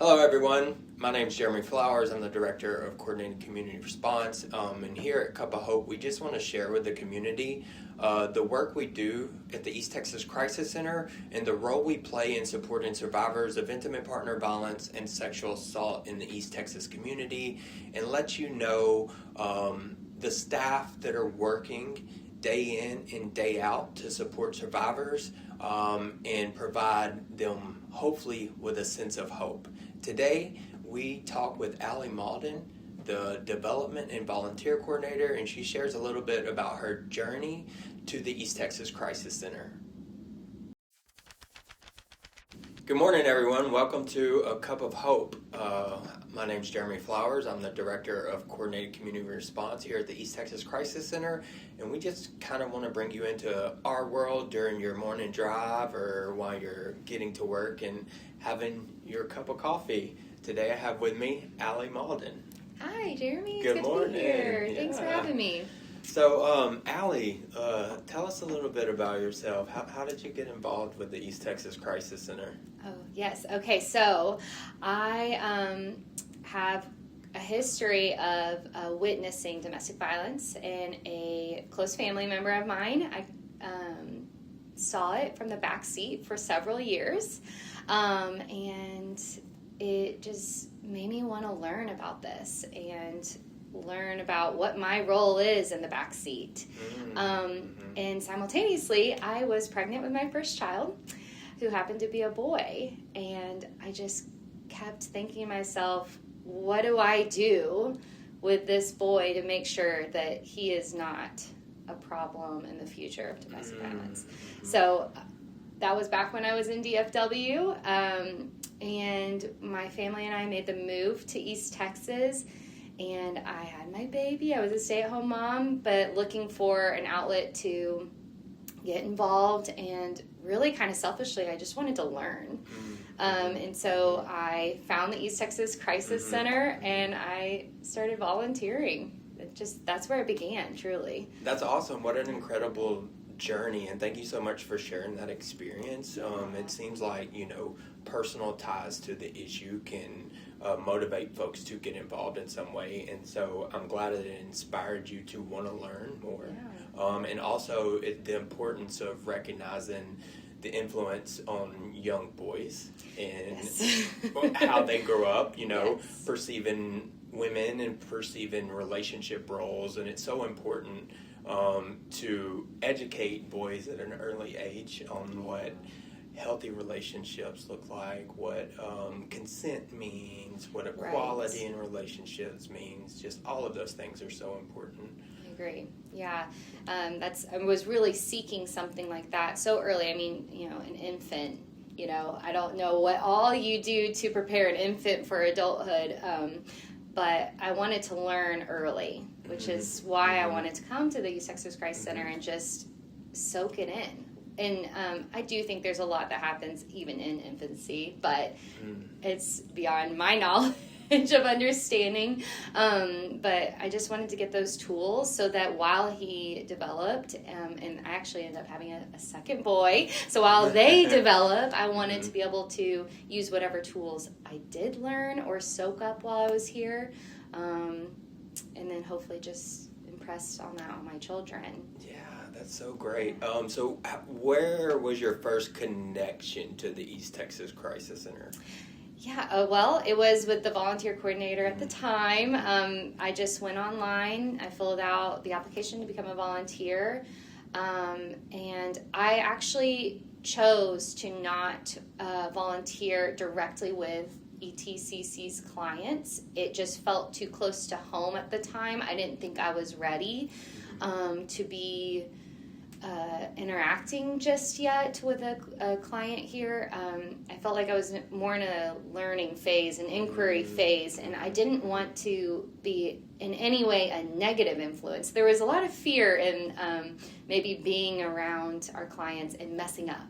Hello everyone, my name is Jeremy Flowers. I'm the Director of Coordinated Community Response, and here at Cup of Hope we just want to share with the community the work we do at the East Texas Crisis Center and the role we play in supporting survivors of intimate partner violence and sexual assault in the East Texas community, and let you know the staff that are working day in and day out to support survivors and provide them hopefully with a sense of hope. Today, we talk with Allie Mauldin, the Development and Volunteer Coordinator, and she shares a little bit about her journey to the East Texas Crisis Center. Good morning, everyone. Welcome to A Cup of Hope. My name is Jeremy Flowers. I'm the Director of Coordinated Community Response here at the East Texas Crisis Center, and we just kind of want to bring you into our world during your morning drive or while you're getting to work and having your cup of coffee. Today I have with me Allie Mauldin. Hi, Jeremy. Good it's morning. Good to be here. Yeah. Thanks for having me. So, Allie, tell us a little bit about yourself. How did you get involved with the East Texas Crisis Center? Oh, yes. Okay, so I have a history of witnessing domestic violence in a close family member of mine. I saw it from the back seat for several years, and it just made me want to learn about this and learn about what my role is in the back seat. And simultaneously, I was pregnant with my first child, who happened to be a boy, and I just kept thinking to myself, what do I do with this boy to make sure that he is not a problem in the future of domestic violence? So that was back when I was in DFW, and my family and I made the move to East Texas, and I had my baby. I was a stay-at-home mom, but looking for an outlet to get involved, and really kind of selfishly, I just wanted to learn. And so I found the East Texas Crisis Center, and I started volunteering. That's where it began, truly. That's awesome. What an incredible journey, and thank you so much for sharing that experience. It seems like, personal ties to the issue can motivate folks to get involved in some way, and so I'm glad that it inspired you to want to learn more. And also the importance of recognizing the influence on young boys and how they grow up, perceiving women and perceiving relationship roles, and it's so important to educate boys at an early age on what healthy relationships look like, what consent means, what equality in relationships means. Just all of those things are so important. I agree. Yeah. I was really seeking something like that so early. I mean, an infant, I don't know what all you do to prepare an infant for adulthood, but I wanted to learn early, which is why I wanted to come to the East Texas Crisis Center and just soak it in. And I do think there's a lot that happens even in infancy, but it's beyond my knowledge of understanding. But I just wanted to get those tools so that while he developed, and I actually ended up having a second boy, so while they develop, I wanted to be able to use whatever tools I did learn or soak up while I was here, and then hopefully just impress on that on my children. Yeah. That's so great. So where was your first connection to the East Texas Crisis Center? Yeah, well, it was with the volunteer coordinator at the time. I just went online. I filled out the application to become a volunteer. And I actually chose to not volunteer directly with ETCC's clients. It just felt too close to home at the time. I didn't think I was ready to be interacting just yet with a client here. I felt like I was more in a learning phase, an inquiry phase, and I didn't want to be in any way a negative influence. There was a lot of fear in maybe being around our clients and messing up.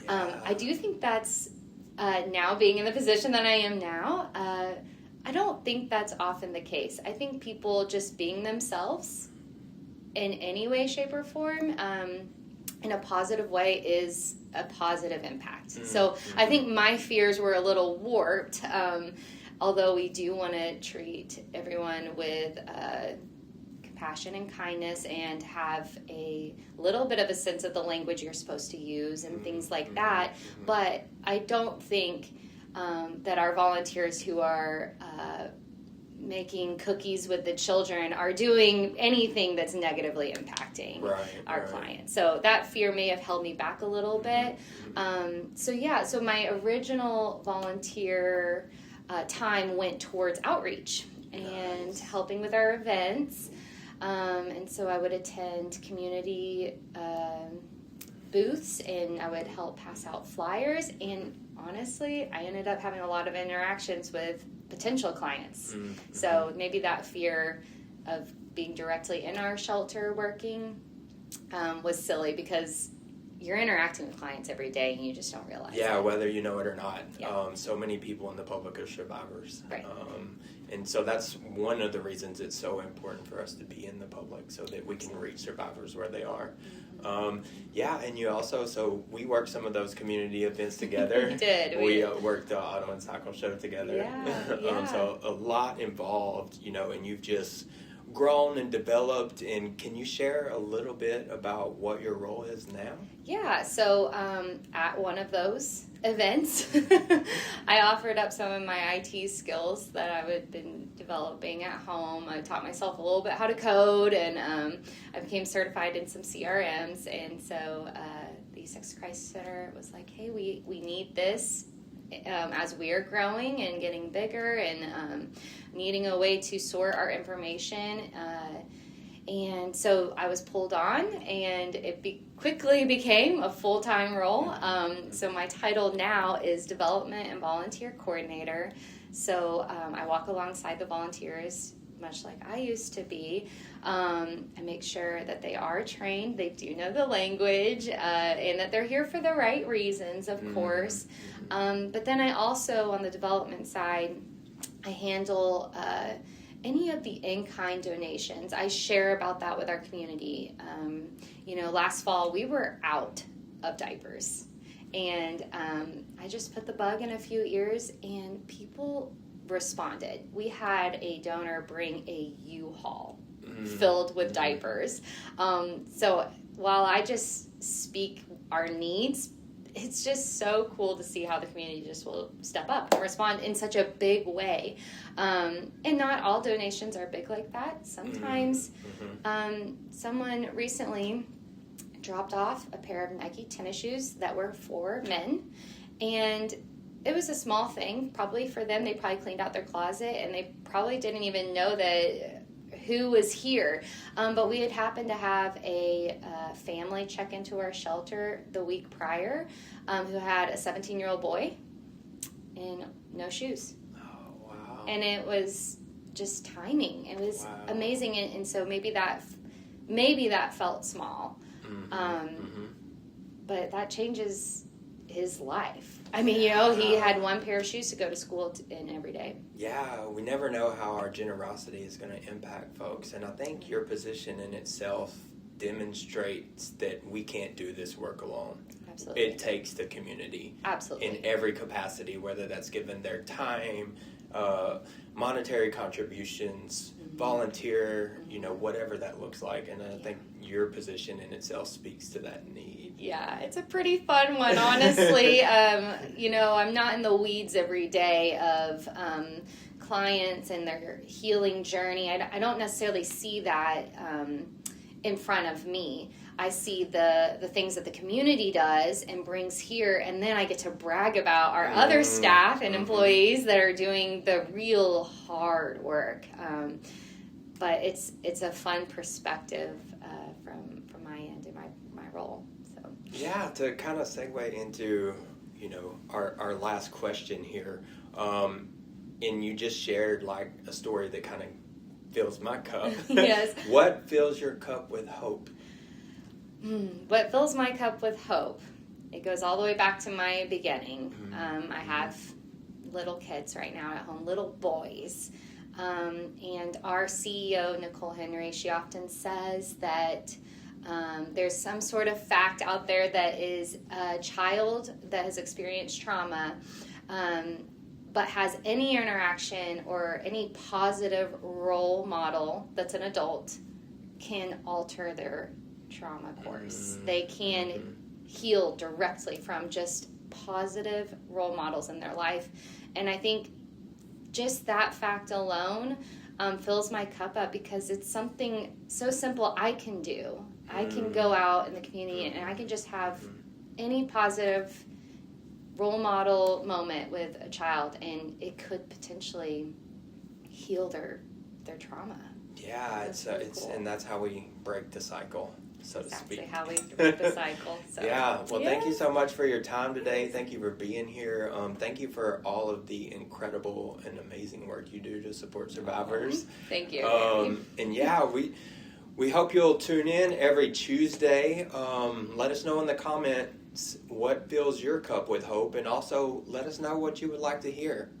I do think that's now, being in the position that I am now, I don't think that's often the case. I think people just being themselves in any way, shape, or form in a positive way is a positive impact. So I think my fears were a little warped, although we do want to treat everyone with compassion and kindness and have a little bit of a sense of the language you're supposed to use and things like that. But I don't think that our volunteers who are making cookies with the children are doing anything that's negatively impacting our clients. So that fear may have held me back a little bit. So my original volunteer time went towards outreach and helping with our events. And so I would attend community booths, and I would help pass out flyers. And honestly, I ended up having a lot of interactions with potential clients. So maybe that fear of being directly in our shelter working was silly, because you're interacting with clients every day and you just don't realize it. Whether you know it or not. So many people in the public are survivors. Right. And so that's one of the reasons it's so important for us to be in the public, so that we can reach survivors where they are. And you also, so we worked some of those community events together. We did. We worked the Auto and Cycle Show together. So a lot involved, and you've just grown and developed. And can you share a little bit about what your role is now? So at one of those events, I offered up some of my IT skills that I had been developing at home. I taught myself a little bit how to code, and I became certified in some CRMs. And so the Sex Crisis Center was like, hey, we need this as we're growing and getting bigger and needing a way to sort our information. And so I was pulled on, and it quickly became a full-time role. So my title now is Development and Volunteer Coordinator. So I walk alongside the volunteers, much like I used to be. I make sure that they are trained, they do know the language, and that they're here for the right reasons, of course. But then I also, on the development side, I handle any of the in-kind donations. I share about that with our community. Last fall we were out of diapers, and I just put the bug in a few ears, and people responded. We had a donor bring a U-Haul filled with diapers. So while I just speak our needs, it's just so cool to see how the community just will step up and respond in such a big way. And not all donations are big like that. Sometimes someone recently dropped off a pair of Nike tennis shoes that were for men, and it was a small thing. Probably for them, they probably cleaned out their closet, and they probably didn't even know that who was here. But we had happened to have a family check into our shelter the week prior who had a 17-year-old boy and no shoes. Oh, wow. And it was just timing. It was amazing. And so maybe that felt small. But that changes his life. I mean, he had one pair of shoes to go to school in every day. Yeah, we never know how our generosity is going to impact folks. And I think your position in itself demonstrates that we can't do this work alone. Absolutely. It takes the community. Absolutely. In every capacity, whether that's given their time, monetary contributions, volunteer, whatever that looks like. And I think your position in itself speaks to that need. Yeah, it's a pretty fun one, honestly. I'm not in the weeds every day of clients and their healing journey. I don't necessarily see that in front of me. I see the things that the community does and brings here, and then I get to brag about our other staff and employees that are doing the real hard work. But it's a fun perspective from my end in my role. So to kind of segue into our last question here, and you just shared like a story that kind of fills my cup. Yes. What fills your cup with hope? What fills my cup with hope? It goes all the way back to my beginning. I have little kids right now at home, little boys. And our CEO, Nicole Henry, she often says that There's some sort of fact out there that is a child that has experienced trauma, but has any interaction or any positive role model that's an adult can alter their trauma course. They can heal directly from just positive role models in their life. And I think just that fact alone fills my cup up, because it's something so simple I can do. I can go out in the community and I can just have any positive role model moment with a child, and it could potentially heal their trauma. Yeah, it's really cool. and that's how we break the cycle, so to speak. Exactly how we break the cycle. So. Yeah, well, thank you so much for your time today. Thank you for being here. Thank you for all of the incredible and amazing work you do to support survivors. Thank you. And yeah, we hope you'll tune in every Tuesday. Let us know in the comments what fills your cup with hope, and also let us know what you would like to hear.